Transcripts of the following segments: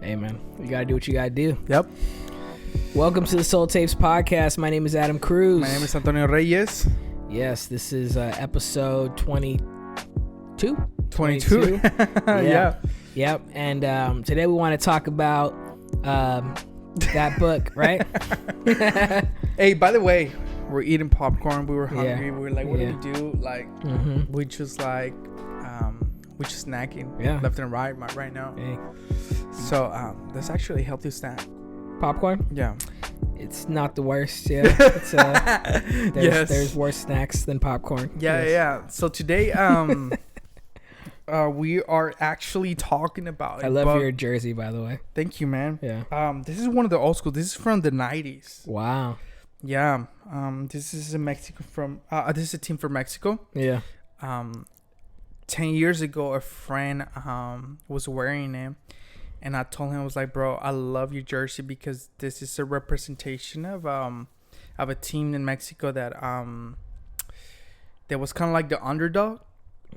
Hey, man. You got to do what you got to do. Yep. Welcome to the Soul Tapes podcast. My name is Adam Cruz. My name is Antonio Reyes. Yes, this is episode 22? 22. Yeah. Yep. And today we want to talk about that book, right? Hey, by the way, we're eating popcorn. We were hungry. Yeah. We were like, what Yeah. do we do? Like, we just like, we're just snacking left and right now. Hey. So, that's actually a healthy snack. Popcorn? Yeah. It's not the worst, yeah. It's, there's worse snacks than popcorn. Yeah. So today, we are actually talking about. I love your jersey, by the way. Thank you, man. Yeah. This is one of the old school. This is from the 90s. Wow. Yeah. This is a Mexico from. This is a team from Mexico. Yeah. 10 years ago, a friend was wearing it, and I told him, I was like, bro, I love your jersey because this is a representation of a team in Mexico that was kind of like the underdog,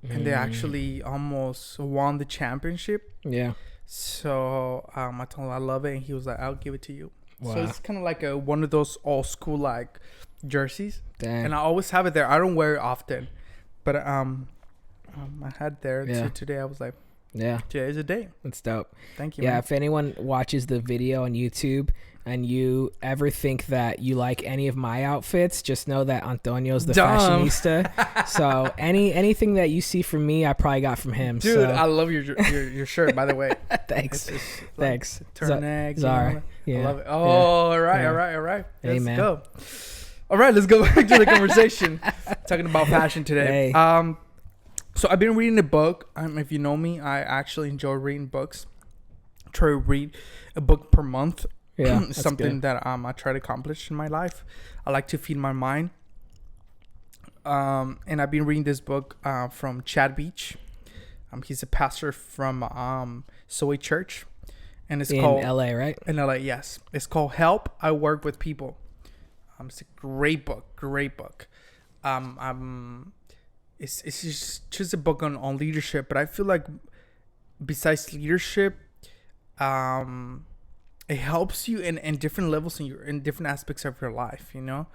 and they actually almost won the championship. Yeah. So I told him I love it, and he was like, I'll give it to you. Wow. So it's kind of like one of those old school like jerseys. Dang. And I always have it there. I don't wear it often, but I had there. Yeah. So today I was like, Yeah. today is a day. That's dope. Thank you. Yeah, man. if anyone watches the video on YouTube and you ever think that you like any of my outfits, just know that Antonio's the fashionista. So anything that you see from me, I probably got from him. Dude, so. I love your shirt, by the way. Thanks. It's Thanks. turtleneck. Zara. You know, Yeah. I love it. Oh, Yeah. all right. Hey, Let's man. go. All right, let's go back to the conversation. Talking about fashion today. Hey. So I've been reading a book. If you know me, I actually enjoy reading books. Try to read a book per month. Yeah, that's Something good. that I try to accomplish in my life. I like to feed my mind. And I've been reading this book from Chad Veach. He's a pastor from Soy Church, and it's in called LA, right? in LA. Yes, it's called "Help I Work with People." It's a great book. It's just a book on leadership, but I feel like besides leadership, it helps you in different levels in different aspects of your life, you know,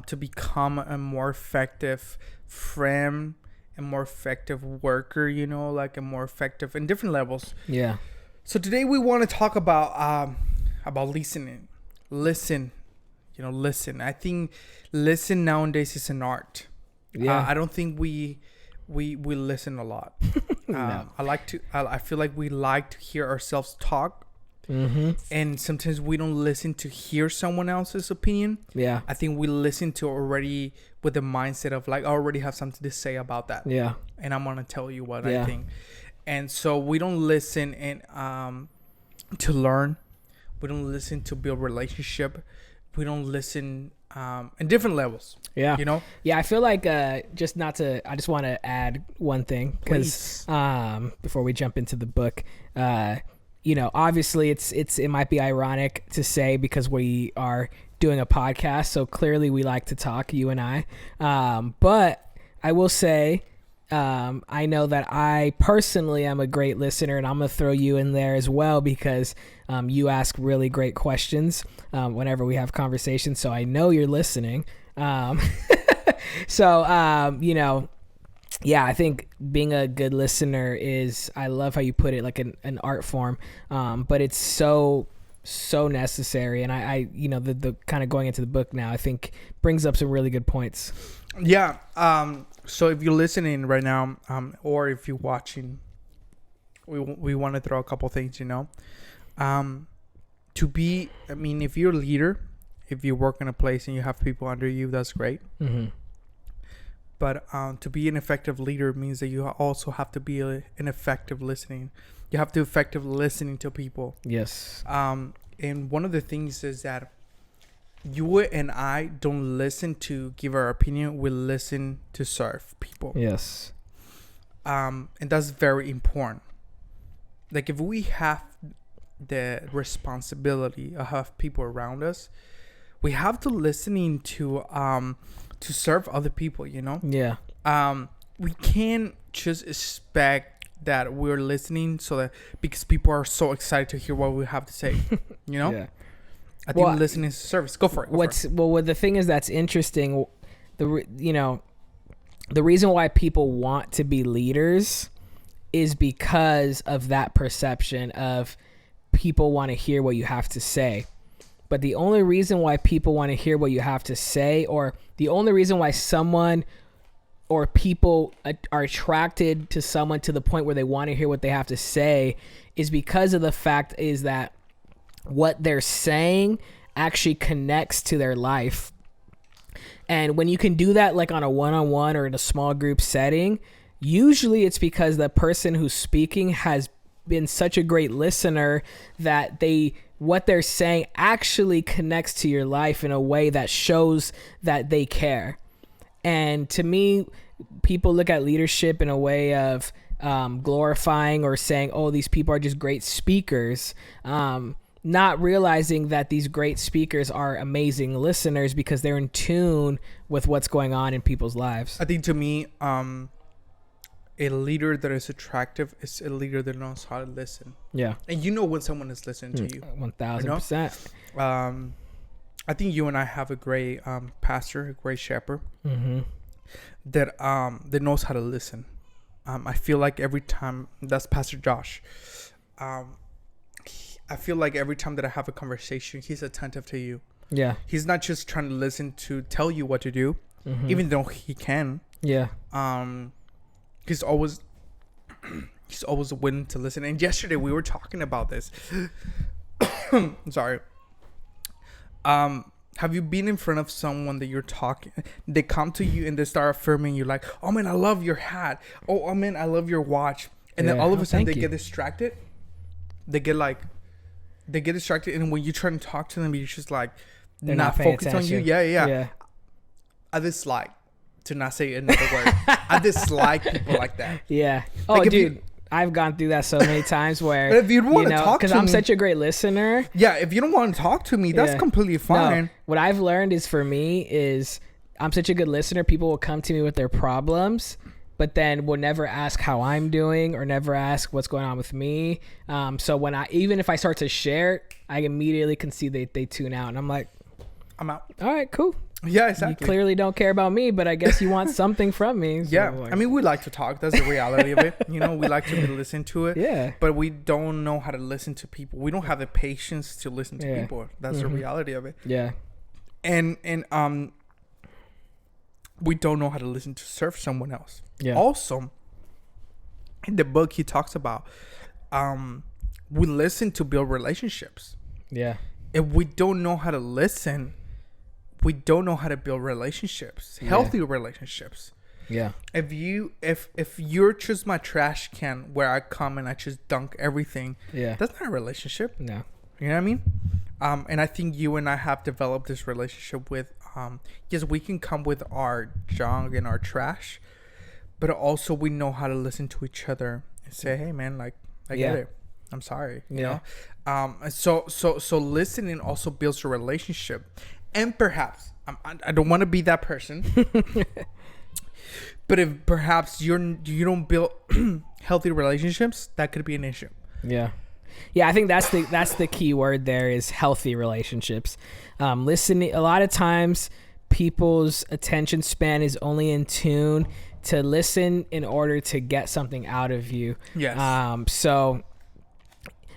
to become a more effective friend, a more effective worker, you know, like a more effective in different levels. Yeah. So today we want to talk about listening. Listen. I think listen nowadays is an art. Yeah. I don't think we listen a lot. No. I feel like we like to hear ourselves talk. Mm-hmm. And sometimes we don't listen to hear someone else's opinion. Yeah. I think we listen to already with the mindset of like, I already have something to say about that. Yeah. And I'm going to tell you what Yeah. I think. And so we don't listen to learn. We don't listen to build relationship. We don't listen in different levels. Yeah. You know? Yeah, I feel like I just want to add one thing because before we jump into the book, obviously it might be ironic to say because we are doing a podcast, so clearly we like to talk, you and I. But I will say, I know that I personally am a great listener, and I'm going to throw you in there as well because you ask really great questions whenever we have conversations, so I know you're listening. Yeah, I think being a good listener is, I love how you put it, like an art form, but it's so necessary. And I the kind of going into the book now, I think brings up some really good points. Yeah. So if you're listening right now, or if you're watching, we want to throw a couple things, if you're a leader, if you work in a place and you have people under you, that's great. Mm-hmm. But to be an effective leader means that you also have to be an effective listening. You have to effective listening to people. Yes. And one of the things is that you and I don't listen to give our opinion. We listen to serve people. Yes. And that's very important. Like if we have the responsibility of have people around us, we have to listening to serve other people, Yeah. We can't just expect that we're listening, so that because people are so excited to hear what we have to say, you know. Yeah. I think listening is a service. Go for it. What the thing is that's interesting, the reason why people want to be leaders is because of that perception of people want to hear what you have to say. But the only reason why people want to hear what you have to say, or the only reason why someone or people are attracted to someone to the point where they want to hear what they have to say, is because of the fact is that what they're saying actually connects to their life. And when you can do that, like on a one-on-one or in a small group setting, usually it's because the person who's speaking has been such a great listener that what they're saying actually connects to your life in a way that shows that they care. And to me, people look at leadership in a way of glorifying or saying, oh, these people are just great speakers, not realizing that these great speakers are amazing listeners because they're in tune with what's going on in people's lives. I think to me, a leader that is attractive is a leader that knows how to listen. Yeah. And you know when someone is listening to you. 1,000%. I think you and I have a great pastor, a great shepherd, that knows how to listen. I feel like every time, that's Pastor Josh. I feel like every time that I have a conversation, he's attentive to you. Yeah. He's not just trying to listen to tell you what to do, even though he can. Yeah. He's always willing to listen. And yesterday we were talking about this. Sorry. Have you been in front of someone that you're talking? They come to you and they start affirming you, like, "Oh man, I love your hat. Oh man, I love your watch." And then all of a sudden they get distracted. They get distracted, and when you try to talk to them, you're just like, they're not focused on you. Yeah. I dislike, to not say another word, I dislike people like that. Yeah. Oh, like, dude, I've gone through that so many times where, if you don't want to talk to me, because I'm such a great listener. Yeah, if you don't want to talk to me, that's completely fine. No, what I've learned is, for me, is I'm such a good listener. People will come to me with their problems, but then will never ask how I'm doing or never ask what's going on with me. So even if I start to share, I immediately can see they tune out, and I'm like, I'm out. All right, cool. Yeah, exactly. You clearly don't care about me, but I guess you want something from me. So, yeah, I mean, we like to talk. That's the reality of it. You know, we like to listen to it. Yeah. But we don't know how to listen to people. We don't have the patience to listen to people. That's the reality of it. Yeah. And we don't know how to listen to serve someone else. Yeah. Also, in the book, he talks about we listen to build relationships. Yeah. If we don't know how to listen, we don't know how to build relationships, healthy relationships. Yeah. If you're just my trash can where I come and I just dunk everything, that's not a relationship. No. You know what I mean? And I think you and I have developed this relationship with, yes, we can come with our junk and our trash, but also we know how to listen to each other and say, hey man, like, I get it. I'm sorry. You know? So listening also builds a relationship. And perhaps, I don't want to be that person, but if perhaps you don't build healthy relationships, that could be an issue. Yeah. Yeah, I think that's the key word there, is healthy relationships. Listening, a lot of times people's attention span is only in tune to listen in order to get something out of you. Yes. So,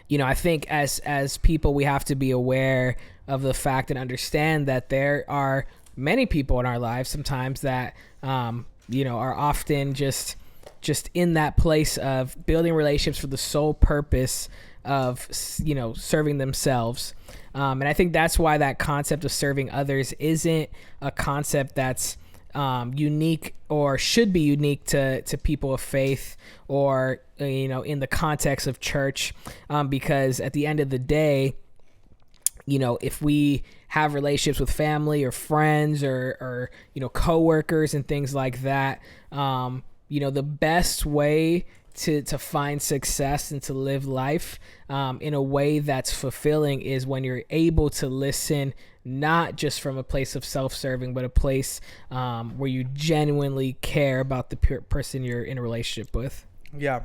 you know, I think as people, we have to be aware of the fact and understand that there are many people in our lives sometimes that, you know, are often just in that place of building relationships for the sole purpose of, you know, serving themselves. And I think that's why that concept of serving others isn't a concept that's unique or should be unique to people of faith or, you know, in the context of church, because at the end of the day, you know, if we have relationships with family or friends or you know, coworkers and things like that, you know, the best way to find success and to live life in a way that's fulfilling is when you're able to listen, not just from a place of self-serving, but a place where you genuinely care about the person you're in a relationship with. Yeah.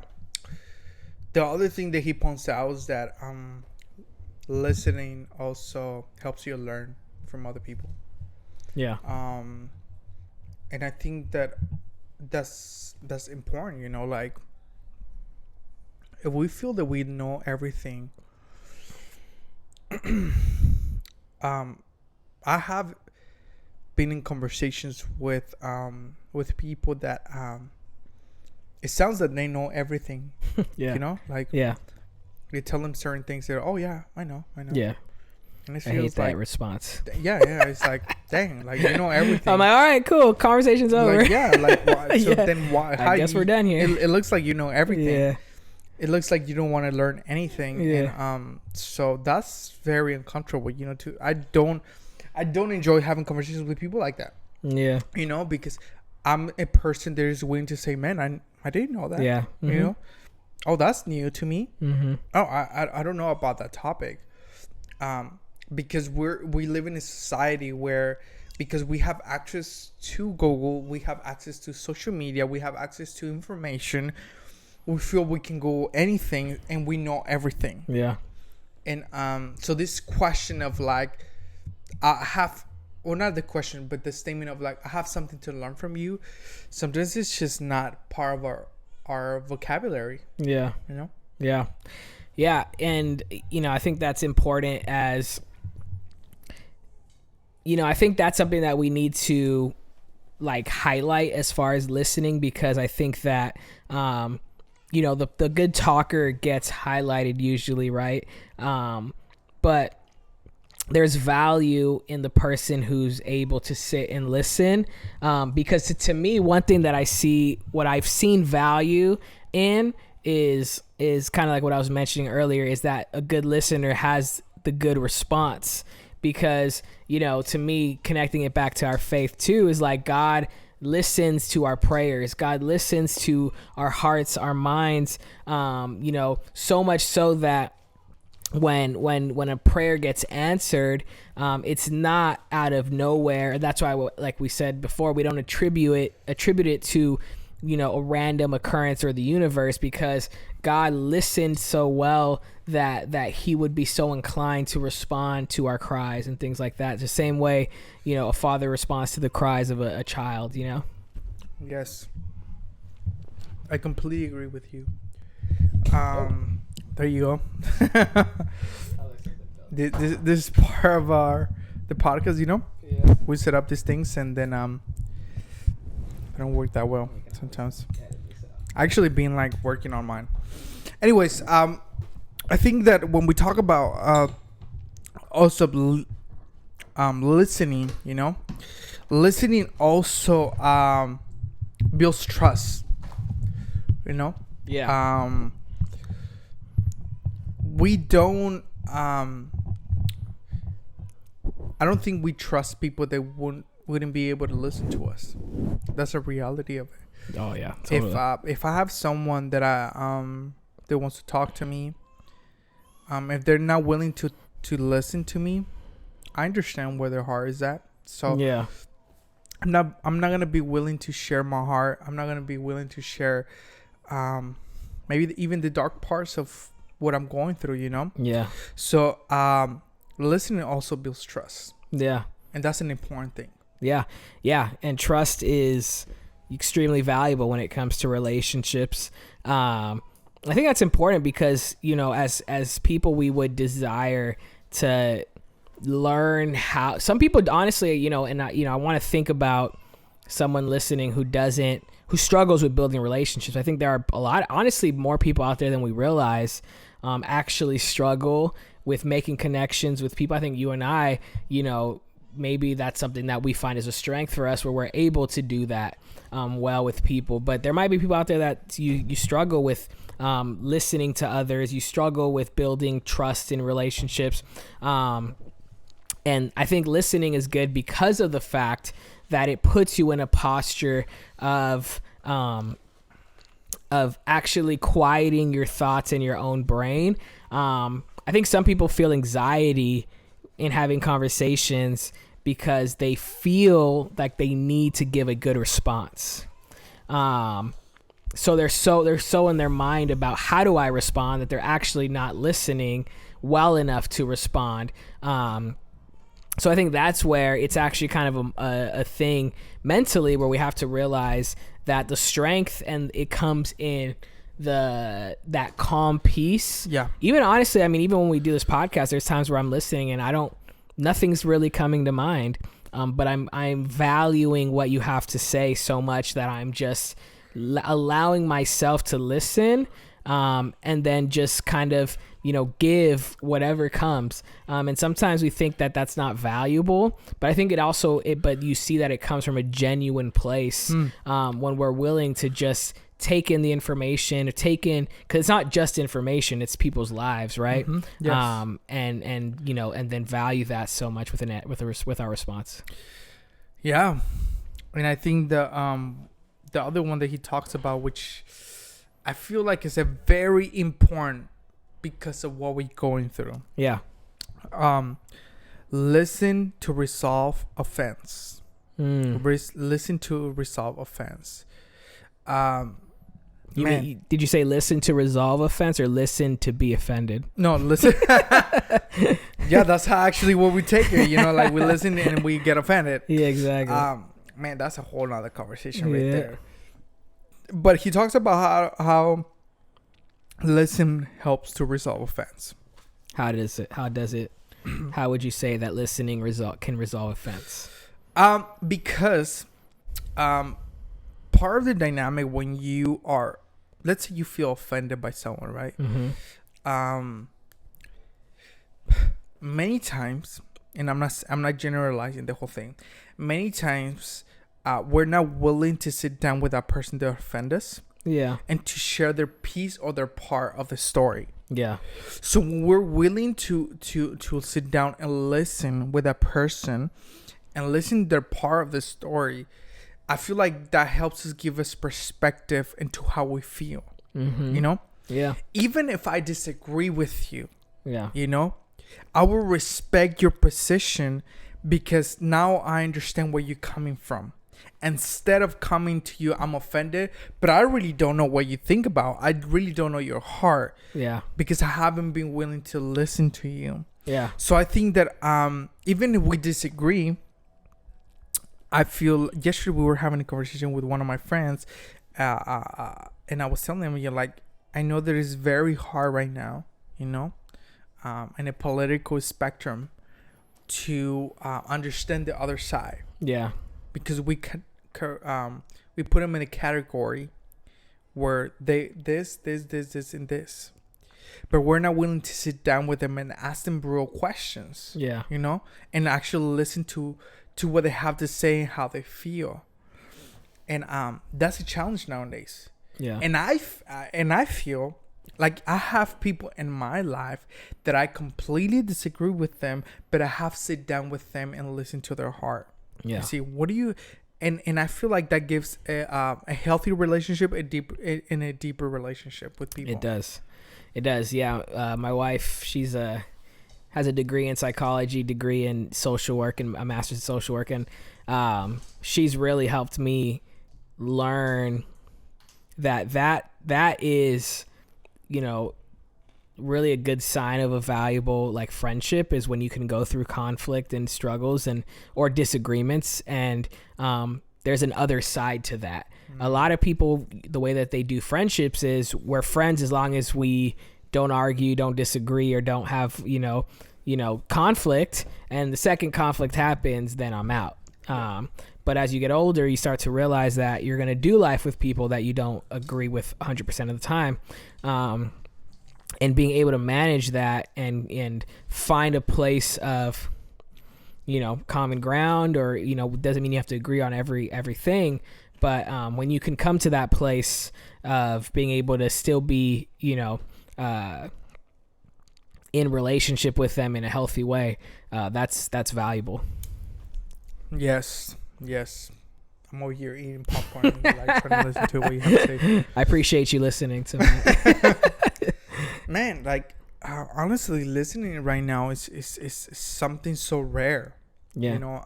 the other thing that he points out is that listening also helps you learn from other people. Yeah. And I think that that's important, you know, like if we feel that we know everything, I have been in conversations with people that it sounds that they know everything. Yeah. You know, like Yeah. you tell them certain things, they're, oh yeah, I know. Yeah. And it I hate feels that like response. yeah, it's like dang, like you know everything. I'm like, all right, cool. Conversation's over. Like, yeah, like why? So Yeah. then why? I guess we're done here. It looks like you know everything. Yeah. It looks like you don't want to learn anything. Yeah. And so that's very uncomfortable. You know, I don't enjoy having conversations with people like that. Yeah. You know, because I'm a person that is willing to say, man, I didn't know that. Yeah. Mm-hmm. You know, oh, that's new to me. Mm-hmm. Oh, I don't know about that topic. Because we live in a society where, because we have access to Google, we have access to social media, we have access to information, we feel we can go anything and we know everything. Yeah. And so this question of like, I have, or not the question, but the statement of like, I have something to learn from you, sometimes it's just not part of our vocabulary. Yeah. You know? Yeah. Yeah. And, you know, I think that's important as, you know, I think that's something that we need to like highlight as far as listening, because I think that, you know, the good talker gets highlighted usually, right? But there's value in the person who's able to sit and listen, because to me, one thing that I see, what I've seen value in is kind of like what I was mentioning earlier, is that a good listener has the good response. Because, you know, to me, connecting it back to our faith too, is like God listens to our prayers. God listens to our hearts, our minds, you know, so much so that when a prayer gets answered, it's not out of nowhere. That's why, like we said before, we don't attribute it to, you know, a random occurrence or the universe, because God listened so well that he would be so inclined to respond to our cries and things like that. The same way, you know, a father responds to the cries of a child, you know? Yes. I completely agree with you. There you go. This is part of the podcast, you know? Yeah. We set up these things and then they don't work that well sometimes. Actually been like working on mine. Anyways, I think that when we talk about also listening, you know, listening also builds trust, you know? Yeah. We don't I don't think we trust people that wouldn't be able to listen to us. That's a reality of it. Oh yeah. Totally. If I have someone that that wants to talk to me, if they're not willing to listen to me, I understand where their heart is at. So yeah. I'm not gonna be willing to share my heart. I'm not gonna be willing to share maybe even the dark parts of what I'm going through, you know? Yeah. So listening also builds trust. Yeah. And that's an important thing. Yeah. Yeah. And trust is extremely valuable when it comes to relationships. I think that's important because, you know, as people, we would desire to learn how. Some people, honestly, you know, and I want to think about someone listening who struggles with building relationships. I think there are a lot, honestly, more people out there than we realize actually struggle with making connections with people. I think you and I, you know, maybe that's something that we find is a strength for us, where we're able to do that well with people. But there might be people out there that you struggle with listening to others. You struggle with building trust in relationships. And I think listening is good because of the fact that it puts you in a posture of actually quieting your thoughts in your own brain. I think some people feel anxiety in having conversations because they feel like they need to give a good response. so they're so in their mind about how do I respond that they're actually not listening well enough to respond. So I think that's where it's actually kind of a thing mentally where we have to realize that the strength and it comes in that calm peace. Yeah. Even honestly, I mean, even when we do this podcast, there's times where I'm listening and nothing's really coming to mind. But I'm valuing what you have to say so much that I'm just allowing myself to listen, and then just kind of, give whatever comes. And sometimes we think that that's not valuable, but I think but you see that it comes from a genuine place, when we're willing to just take in the information, because it's not just information, it's people's lives, right? Mm-hmm. Yes. And then value that so much with our response. Yeah. And I think the other one that he talks about, which I feel like is a very important because of what we're going through. Yeah. Listen to resolve offense. Listen to resolve offense. Did you say listen to resolve offense or listen to be offended? No, listen. Yeah, that's actually what we take it. Like we listen and we get offended. Yeah, exactly. Man, that's a whole nother conversation right there. But he talks about how listen helps to resolve offense. How does it? How would you say that listening can resolve offense? Because part of the dynamic when you are, let's say you feel offended by someone, right? Mm-hmm. Many times, and I'm not generalizing the whole thing. Many times, we're not willing to sit down with that person that offend us. Yeah. And to share their piece or their part of the story. Yeah. So when we're willing to sit down and listen with that person and listen to their part of the story, I feel like that helps us give us perspective into how we feel. Mm-hmm. Yeah. Even if I disagree with you, yeah, I will respect your position because now I understand where you're coming from. Instead of coming to you, I'm offended, but I really don't know what you think about. I really don't know your heart. Yeah. Because I haven't been willing to listen to you. Yeah. So I think that even if we disagree, I feel yesterday we were having a conversation with one of my friends, and I was telling him, I know that it's very hard right now, in a political spectrum to understand the other side. Yeah. Because we put them in a category where this, and this. But we're not willing to sit down with them and ask them real questions. Yeah. And actually listen to what they have to say and how they feel. And that's a challenge nowadays. Yeah. And I feel like I have people in my life that I completely disagree with them, but I have to sit down with them and listen to their heart. Yeah. See, what do you, and I feel like that gives a healthy relationship, a deeper relationship with people. It does. Yeah. My wife, she's has a degree in psychology, degree in social work, and a master's in social work, and she's really helped me learn that is, really a good sign of a valuable friendship is when you can go through conflict and struggles or disagreements, and there's an other side to that. Mm-hmm. A lot of people, the way that they do friendships is we're friends as long as we don't argue, don't disagree, or don't have conflict, and the second conflict happens, then I'm out. But as you get older, you start to realize that you're going to do life with people that you don't agree with 100% of the time. And being able to manage that and find a place of, common ground, or, doesn't mean you have to agree on everything. But when you can come to that place of being able to still be, in relationship with them in a healthy way, that's valuable. Yes. I'm over here eating popcorn and trying to listen to what you have to say. I appreciate you listening to me. Man, honestly, listening right now is something so rare. Yeah.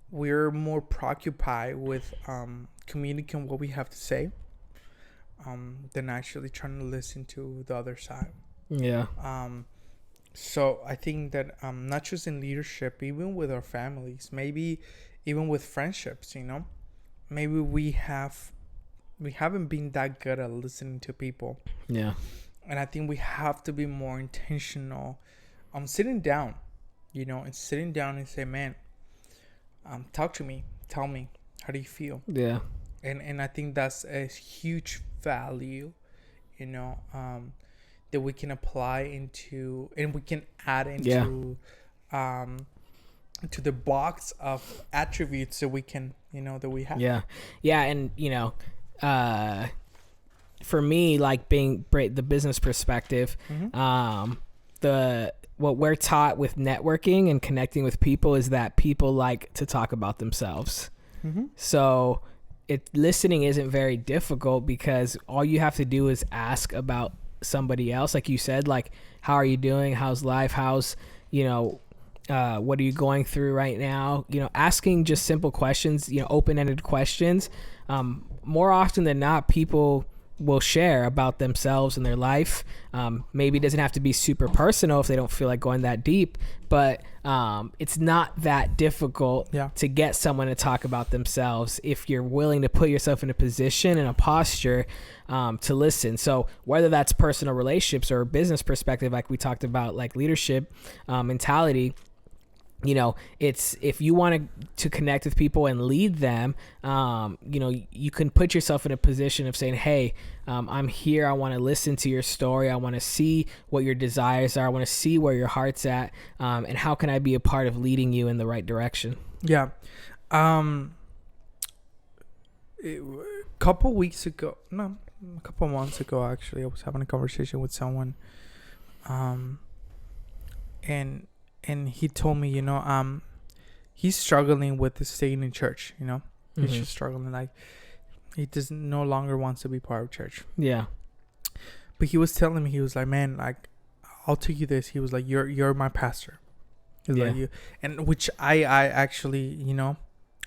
We're more preoccupied with communicating what we have to say than actually trying to listen to the other side. Yeah. So I think that not just in leadership, even with our families, maybe even with friendships, maybe we haven't been that good at listening to people. Yeah. And I think we have to be more intentional on sitting down, and sitting down and say, man, talk to me, tell me, how do you feel? Yeah. And I think that's a huge value, that we can apply into, and we can add into, to the box of attributes that we can, that we have. Yeah. Yeah. And, for me, like being the business perspective, what we're taught with networking and connecting with people is that people like to talk about themselves. So listening isn't very difficult because all you have to do is ask about somebody else. Like you said, like, how are you doing? How's life? How's, what are you going through right now? Asking just simple questions, open-ended questions. More often than not, people will share about themselves and their life. Maybe it doesn't have to be super personal if they don't feel like going that deep, but it's not that difficult to get someone to talk about themselves if you're willing to put yourself in a position and a posture to listen. So whether that's personal relationships or business perspective, like we talked about, like leadership mentality, it's, if you want to connect with people and lead them, you can put yourself in a position of saying, hey, I'm here. I want to listen to your story. I want to see what your desires are. I want to see where your heart's at. And how can I be a part of leading you in the right direction? Yeah. A couple months ago, actually, I was having a conversation with someone, and he told me, he's struggling with staying in church, he's just struggling. Like, he no longer wants to be part of church. Yeah. But he was telling me, he was like, man, like, I'll tell you this. He was like, you're my pastor. He's like, you, and which I actually,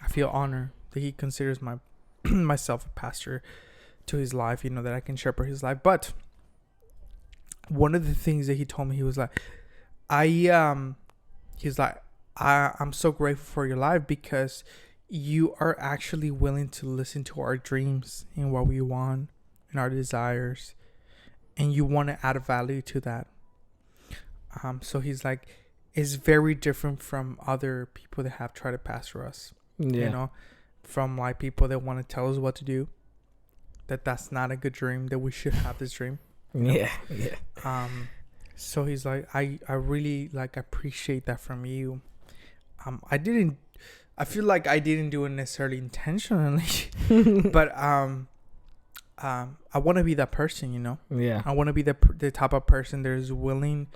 I feel honored that he considers myself a pastor to his life, that I can shepherd his life. But one of the things that he told me, he was like, he's like, I'm so grateful for your life because you are actually willing to listen to our dreams and what we want and our desires, and you want to add value to that. So he's like, it's very different from other people that have tried to pastor us. From like people that want to tell us what to do. That's not a good dream. That we should have this dream. Yeah. So he's like, I really like appreciate that from you. I feel like I didn't do it necessarily intentionally, but I want to be that person, Yeah. I want to be the type of person that is willing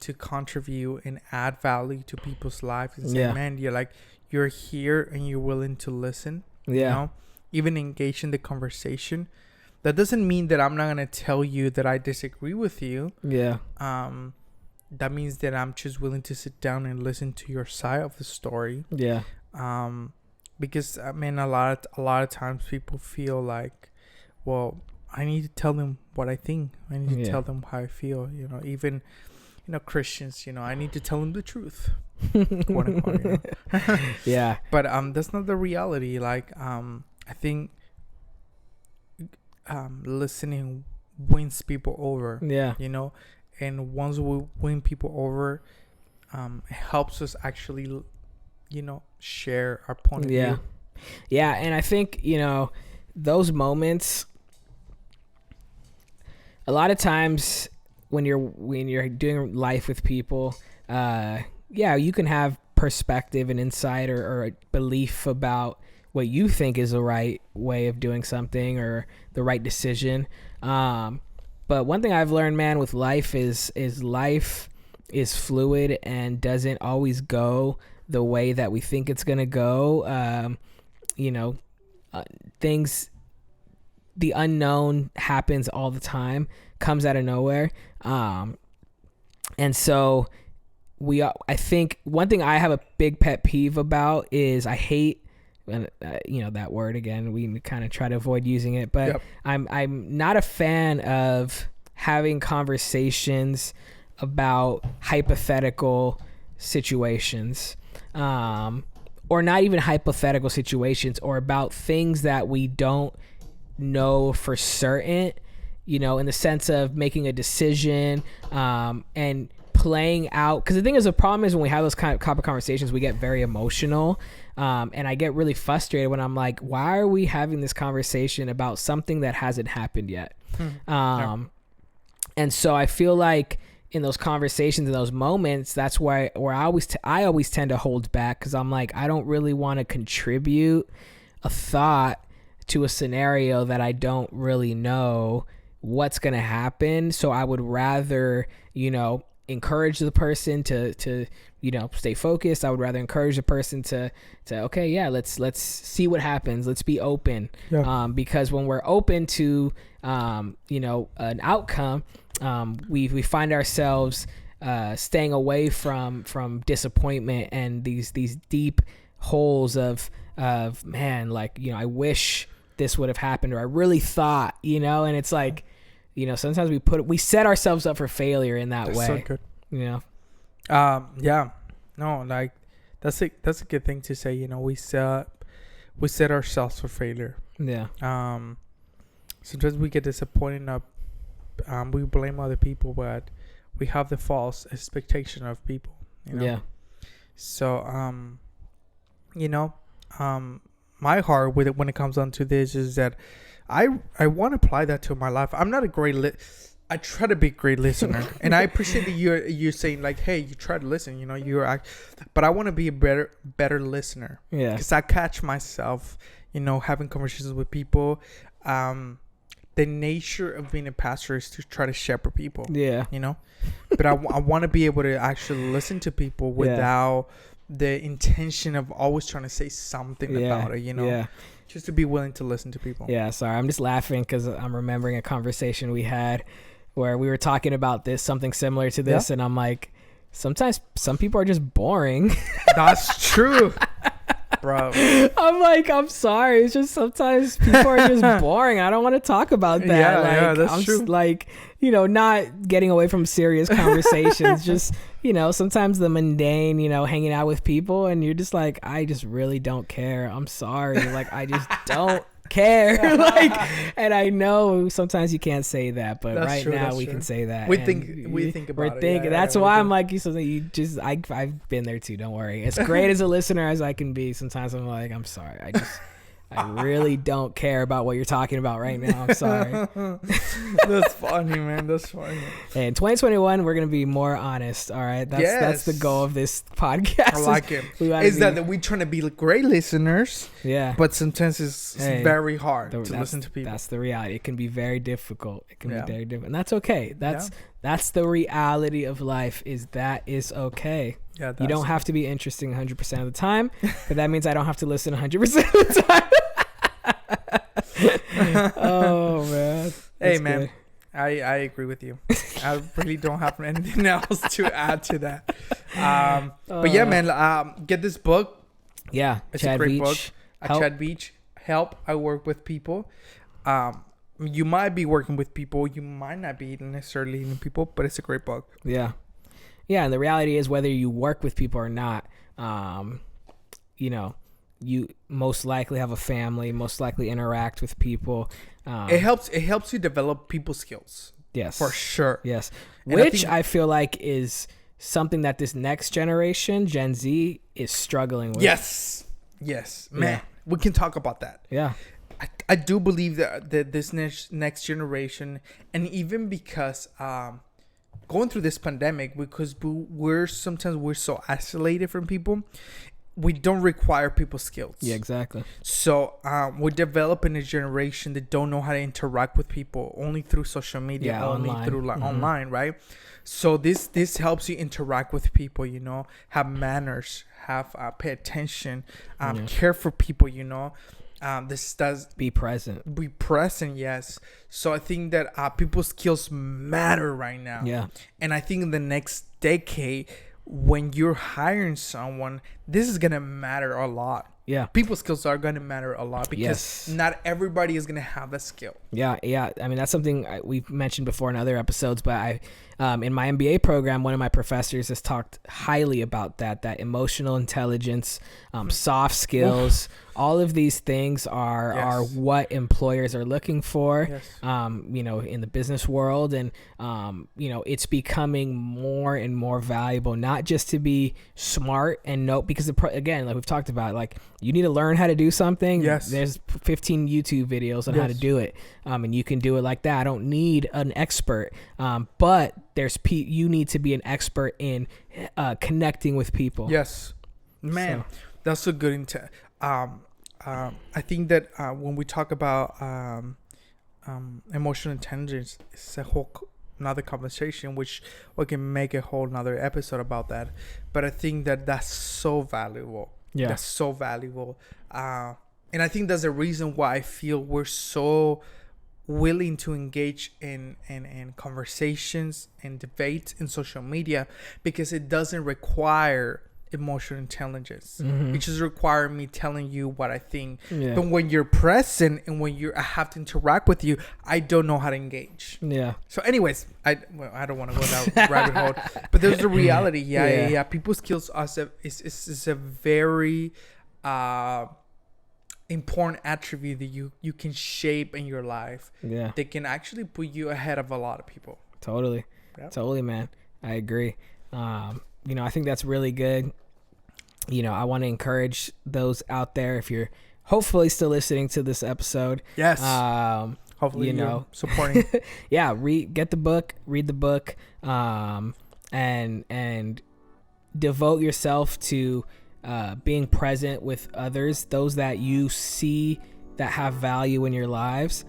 to contribute and add value to people's lives and say, man, you're here and you're willing to listen. Even engage in the conversation. That doesn't mean that I'm not going to tell you that I disagree with you. Yeah. That means that I'm just willing to sit down and listen to your side of the story. Yeah. Because I mean, a lot of times people feel like, well, I need to tell them what I think. I need to tell them how I feel. Even Christians. I need to tell them the truth. Quote unquote, Yeah. But that's not the reality. Like I think listening wins people over. Yeah. And once we win people over, it helps us actually, share our point of view. Yeah. And I think, those moments, a lot of times when you're doing life with people, you can have perspective and insight or a belief about what you think is the right way of doing something or the right decision. But one thing I've learned, man, with life is life is fluid and doesn't always go the way that we think it's going to go. Things, the unknown happens all the time, comes out of nowhere. And so I think one thing I have a big pet peeve about is I hate and that word again, we kind of try to avoid using it, but I'm not a fan of having conversations about hypothetical situations, or not even hypothetical situations, or about things that we don't know for certain, in the sense of making a decision, and playing out. Because the thing is, the problem is when we have those kind of conversations, we get very emotional, and I get really frustrated when I'm like, why are we having this conversation about something that hasn't happened yet? And so I feel like in those conversations, in those moments, that's where I always tend to hold back, because I'm like, I don't really want to contribute a thought to a scenario that I don't really know what's going to happen. So I would rather, encourage the person to stay focused. I would rather encourage the person to okay, yeah, let's see what happens. Let's be open. Because when we're open to an outcome, we find ourselves staying away from disappointment and these deep holes of man, like, I wish this would have happened, or I really thought, and it's like, sometimes we set ourselves up for failure in that way. So good. Yeah. No, like that's a good thing to say. We set ourselves for failure. Yeah. Sometimes we get disappointed. We blame other people, but we have the false expectation of people. Yeah. So my heart with it when it comes down to this is that I want to apply that to my life. I'm not a great I try to be a great listener, and I appreciate that you're saying like, hey, you try to listen. But I want to be a better listener. Yeah. Because I catch myself, having conversations with people. The nature of being a pastor is to try to shepherd people. Yeah. But I want to be able to actually listen to people without the intention of always trying to say something about it. Yeah. Just to be willing to listen to people. Yeah, sorry. I'm just laughing because I'm remembering a conversation we had where we were talking about something similar to this, and I'm like, sometimes some people are just boring. That's true, bro. I'm like, I'm sorry. It's just sometimes people are just boring. I don't want to talk about that. Yeah, that's true. Just like, not getting away from serious conversations. Just, sometimes the mundane, hanging out with people, and you're just like, I just really don't care. I'm sorry. Like, I just don't care. And I know sometimes you can't say that, but that's right true, now we can say that. We think about it. That's why I'm like, I've been there too. Don't worry. As great as a listener as I can be, sometimes I'm like, I'm sorry. I really don't care about what you're talking about right now. I'm sorry. That's funny, man. That's funny. Hey, in 2021, we're going to be more honest. All right. That's the goal of this podcast. I like it. That we're trying to be great listeners. Yeah. But sometimes it's very hard to listen to people. That's the reality. It can be very difficult. It can be very difficult. And that's okay. That's the reality of life, is okay. Yeah, you don't have to be interesting 100% of the time, but that means I don't have to listen 100% of the time. Oh man. Hey man, good. I agree with you. I really don't have anything else to add to that. But yeah, man, get this book. Yeah, it's Chad a great Veach. book. Chad Veach. Help. I work with people. You might be working with people. You might not be necessarily in people, but it's a great book. Yeah. Yeah, and the reality is, whether you work with people or not, you most likely have a family, most likely interact with people. It helps you develop people skills. Yes. For sure. Yes. And which I feel like is something that this next generation, Gen Z, is struggling with. Yes. Man, we can talk about that. Yeah. I do believe that this next generation, and even because going through this pandemic, because we're so isolated from people, we don't require people's skills. Yeah, exactly. So we're developing a generation that don't know how to interact with people, only through social media, online, right? So this helps you interact with people, have manners, pay attention, care for people, this does be present. Yes. So I think that people's skills matter right now. Yeah. And I think in the next decade, when you're hiring someone, this is gonna matter a lot. Yeah. People skills are going to matter a lot because Yes. not everybody is going to have that skill. Yeah. I mean, that's something we've mentioned before in other episodes, but in my MBA program, one of my professors has talked highly about that emotional intelligence, soft skills, all of these things are what employers are looking for, in the business world. And, it's becoming more and more valuable, not just to be smart and know, because again, like we've talked about, like you need to learn how to do something. Yes. There's 15 YouTube videos on how to do it. And you can do it like that. I don't need an expert. But you need to be an expert in connecting with people. Yes, man, that's a good intent. I think that when we talk about emotional intelligence, it's a whole another conversation, which we can make a whole another episode about that. But I think that that's so valuable. Yeah, that's so valuable. And I think that's the reason why I feel we're so willing to engage in conversations and debates in social media, because it doesn't require emotional intelligence. It just requires me telling you what I think. But when you're present and when I have to interact with you, I don't know how to engage. So anyways, I don't want to go down that rabbit hole, but there's a reality. People skills is a very important attribute that you can shape in your life. They can actually put you ahead of a lot of people. Totally, man. I agree. I think that's really good. I want to encourage those out there, if you're hopefully still listening to this episode. Yes. Hopefully you're supporting. Get the book, read the book, and devote yourself to being present with others, those that you see that have value in your lives.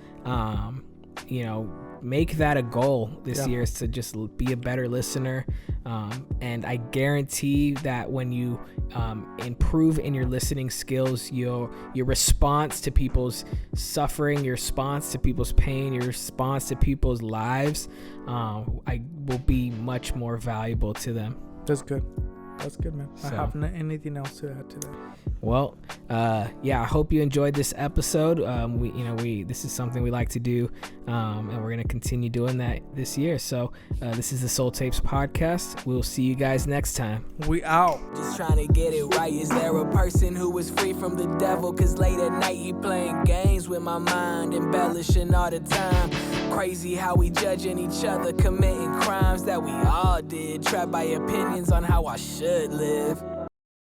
Make that a goal this year, is to just be a better listener. And I guarantee that when you improve in your listening skills, your response to people's suffering, your response to people's pain, your response to people's lives, will be much more valuable to them. That's good. That's good, man. I have anything else to add to that. Well, I hope you enjoyed this episode. This is something we like to do, and we're going to continue doing that this year. So this is the Soul Tapes podcast. We'll see you guys next time. We out. Just trying to get it right. Is there a person who is free from the devil? Cause late at night he playing games with my mind, embellishing all the time. Crazy how we judging each other, committing crimes that we all did, trapped by opinions on how I should live.